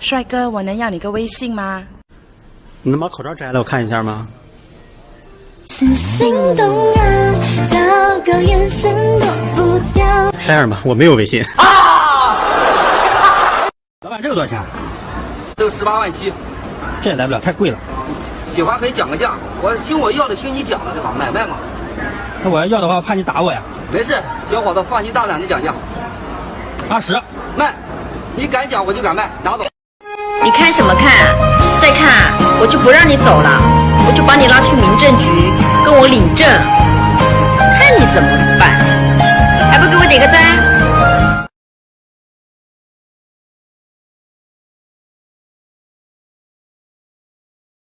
帅哥，我能要你个微信吗？你能把口罩摘了，我看一下吗？是心动啊，糟糕，眼神躲不掉。开上吧，我没有微信。啊！老板，这个多少钱？这个18.7万，这也来不了，太贵了。喜欢可以讲个价，我听我要的听你讲了对吧？买卖嘛。那我要的话，怕你打我呀。没事，小伙子放心大胆的讲价。20，卖，你敢讲我就敢卖，拿走。你看什么看？再看我就不让你走了，我就把你拉去民政局，跟我领证。